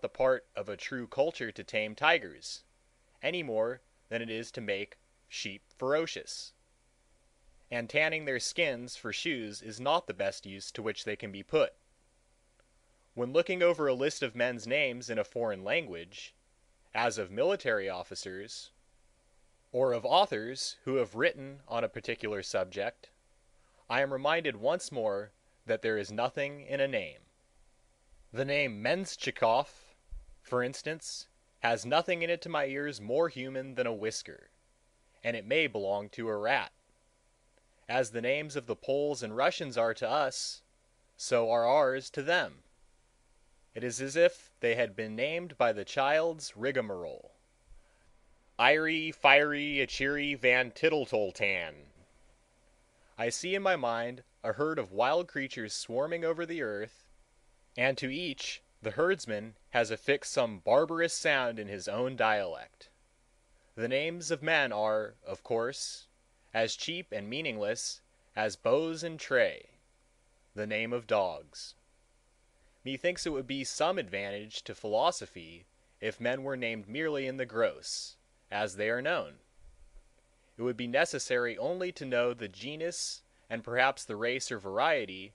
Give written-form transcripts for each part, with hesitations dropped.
not the part of a true culture to tame tigers, any more than it is to make sheep ferocious. And tanning their skins for shoes is not the best use to which they can be put. When looking over a list of men's names in a foreign language, as of military officers, or of authors who have written on a particular subject, I am reminded once more that there is nothing in a name. The name Menschikoff, for instance, has nothing in it to my ears more human than a whisker, and it may belong to a rat. As the names of the Poles and Russians are to us, so are ours to them. It is as if they had been named by the child's rigmarole. Iry, fiery, a cheery Van Tittletoltan. I see in my mind a herd of wild creatures swarming over the earth, and to each the herdsman has affixed some barbarous sound in his own dialect. The names of men are, of course, as cheap and meaningless as Bose and Tray, the name of dogs. Methinks it would be some advantage to philosophy if men were named merely in the gross, as they are known. It would be necessary only to know the genus and perhaps the race or variety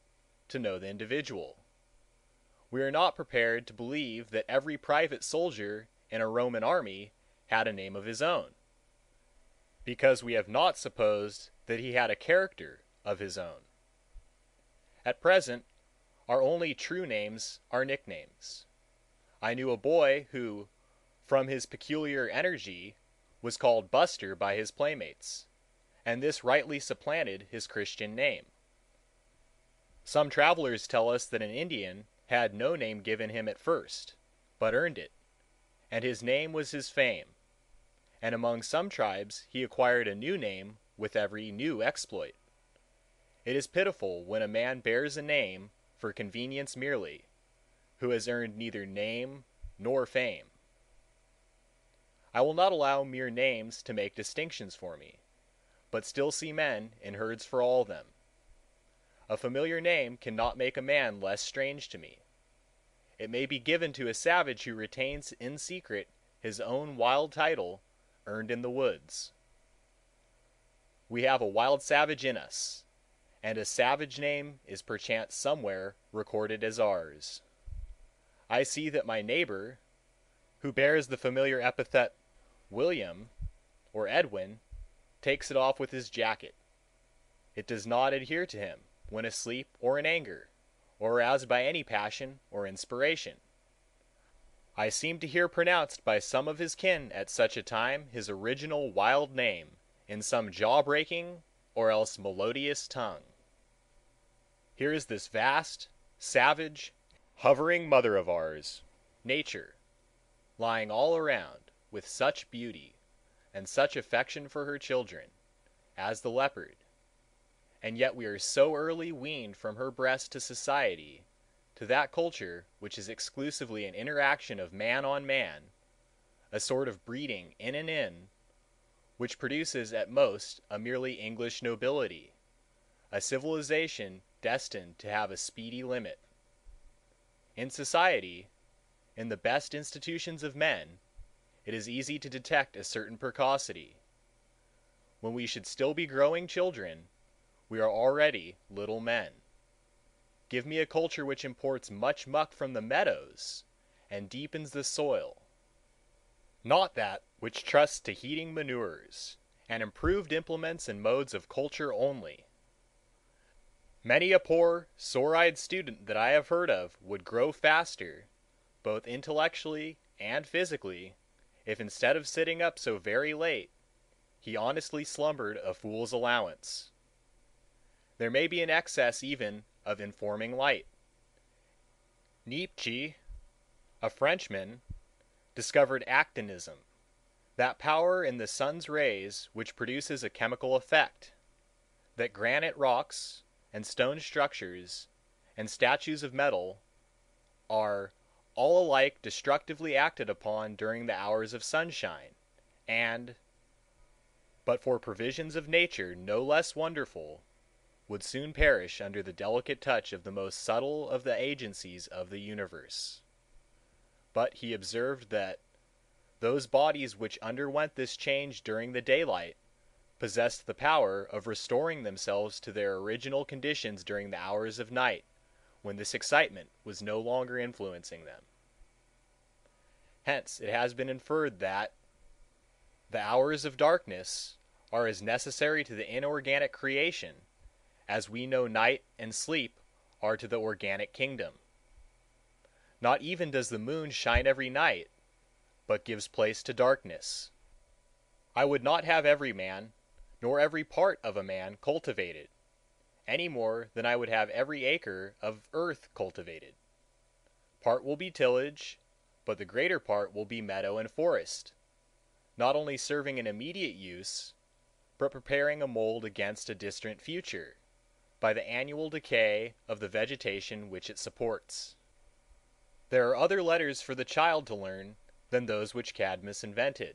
to know the individual. We are not prepared to believe that every private soldier in a Roman army had a name of his own, because we have not supposed that he had a character of his own. At present, our only true names are nicknames. I knew a boy who, from his peculiar energy, was called Buster by his playmates, and this rightly supplanted his Christian name. Some travelers tell us that an Indian had no name given him at first, but earned it, and his name was his fame, and among some tribes he acquired a new name with every new exploit. It is pitiful when a man bears a name for convenience merely, who has earned neither name nor fame. I will not allow mere names to make distinctions for me, but still see men in herds for all them. A familiar name cannot make a man less strange to me. It may be given to a savage who retains in secret his own wild title earned in the woods. We have a wild savage in us, and a savage name is perchance somewhere recorded as ours. I see that my neighbor, who bears the familiar epithet William or Edwin, takes it off with his jacket. It does not adhere to him when asleep or in anger, or aroused by any passion or inspiration. I seem to hear pronounced by some of his kin at such a time his original wild name in some jaw-breaking or else melodious tongue. Here is this vast, savage, hovering mother of ours, Nature, lying all around with such beauty and such affection for her children as the leopard, and yet we are so early weaned from her breast to society, to that culture which is exclusively an interaction of man on man, a sort of breeding in and in, which produces at most a merely English nobility, a civilization destined to have a speedy limit. In society, in the best institutions of men, it is easy to detect a certain precocity. When we should still be growing children, we are already little men. Give me a culture which imports much muck from the meadows and deepens the soil, not that which trusts to heating manures and improved implements and modes of culture only. Many a poor, sore-eyed student that I have heard of would grow faster, both intellectually and physically, if instead of sitting up so very late, he honestly slumbered a fool's allowance. There may be an excess even of informing light. Nietzsche, a Frenchman, discovered actinism, that power in the sun's rays which produces a chemical effect, that granite rocks and stone structures and statues of metal are all alike destructively acted upon during the hours of sunshine, and, but for provisions of nature no less wonderful, would soon perish under the delicate touch of the most subtle of the agencies of the universe. But he observed that those bodies which underwent this change during the daylight possessed the power of restoring themselves to their original conditions during the hours of night, when this excitement was no longer influencing them. Hence it has been inferred that the hours of darkness are as necessary to the inorganic creation as we know night and sleep are to the organic kingdom. Not even does the moon shine every night, but gives place to darkness. I would not have every man, nor every part of a man cultivated, any more than I would have every acre of earth cultivated. Part will be tillage, but the greater part will be meadow and forest, not only serving an immediate use, but preparing a mold against a distant future, by the annual decay of the vegetation which it supports. There are other letters for the child to learn than those which Cadmus invented.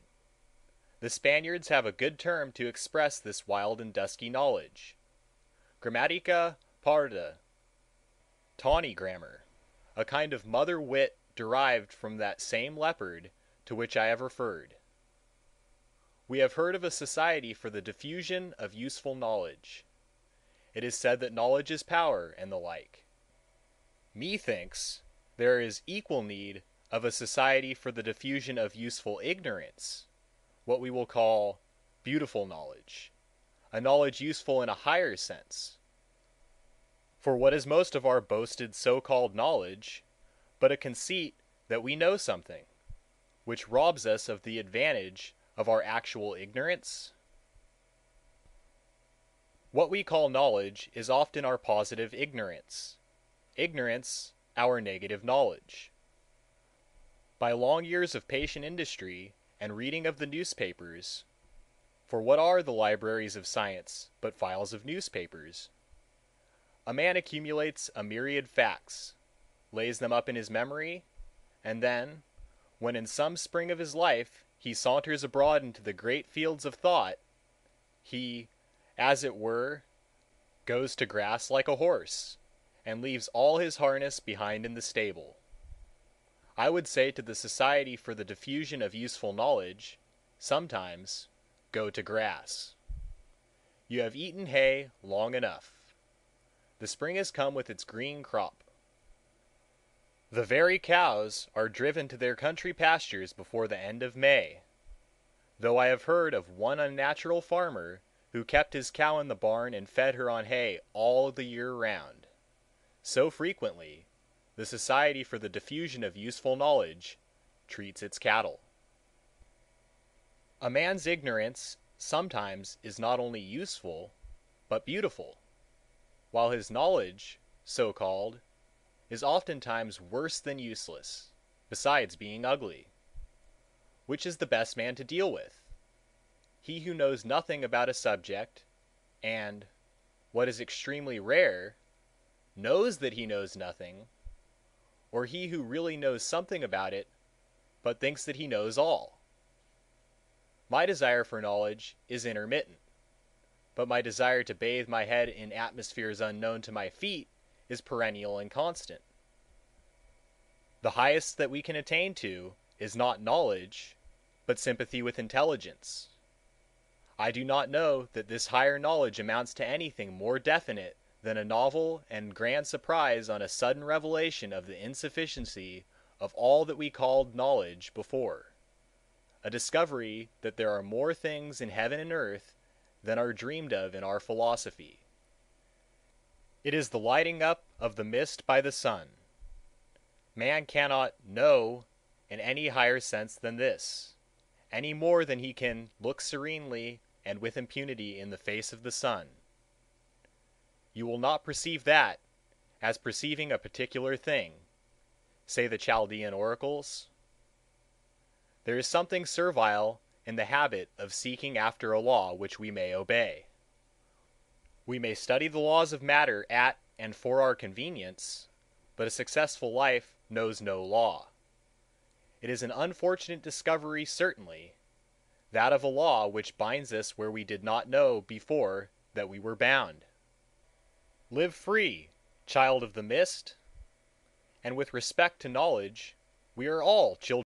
The Spaniards have a good term to express this wild and dusky knowledge: Grammatica parda, tawny grammar, a kind of mother wit derived from that same leopard to which I have referred. We have heard of a society for the diffusion of useful knowledge. It is said that knowledge is power, and the like. Methinks there is equal need of a society for the diffusion of useful ignorance, what we will call beautiful knowledge, a knowledge useful in a higher sense. For what is most of our boasted so-called knowledge but a conceit that we know something, which robs us of the advantage of our actual ignorance? What we call knowledge is often our positive ignorance, ignorance our negative knowledge. By long years of patient industry and reading of the newspapers, for what are the libraries of science but files of newspapers, a man accumulates a myriad facts, lays them up in his memory, and then, when in some spring of his life he saunters abroad into the great fields of thought, he, as it were, goes to grass like a horse, and leaves all his harness behind in the stable. I would say to the Society for the Diffusion of Useful Knowledge, sometimes, go to grass. You have eaten hay long enough. The spring has come with its green crop. The very cows are driven to their country pastures before the end of May, though I have heard of one unnatural farmer who kept his cow in the barn and fed her on hay all the year round. So frequently, the Society for the Diffusion of Useful Knowledge treats its cattle. A man's ignorance sometimes is not only useful, but beautiful, while his knowledge, so called, is oftentimes worse than useless, besides being ugly. Which is the best man to deal with? He who knows nothing about a subject, and, what is extremely rare, knows that he knows nothing, or he who really knows something about it, but thinks that he knows all? My desire for knowledge is intermittent, but my desire to bathe my head in atmospheres unknown to my feet is perennial and constant. The highest that we can attain to is not knowledge, but sympathy with intelligence. I do not know that this higher knowledge amounts to anything more definite than a novel and grand surprise on a sudden revelation of the insufficiency of all that we called knowledge before, a discovery that there are more things in heaven and earth than are dreamed of in our philosophy. It is the lighting up of the mist by the sun. Man cannot know in any higher sense than this, any more than he can look serenely and with impunity in the face of the sun. You will not perceive that as perceiving a particular thing, say the Chaldean oracles. There is something servile in the habit of seeking after a law which we may obey. We may study the laws of matter at and for our convenience, but a successful life knows no law. It is an unfortunate discovery certainly, that of a law which binds us where we did not know before that we were bound. Live free, child of the mist, and with respect to knowledge, We are all children.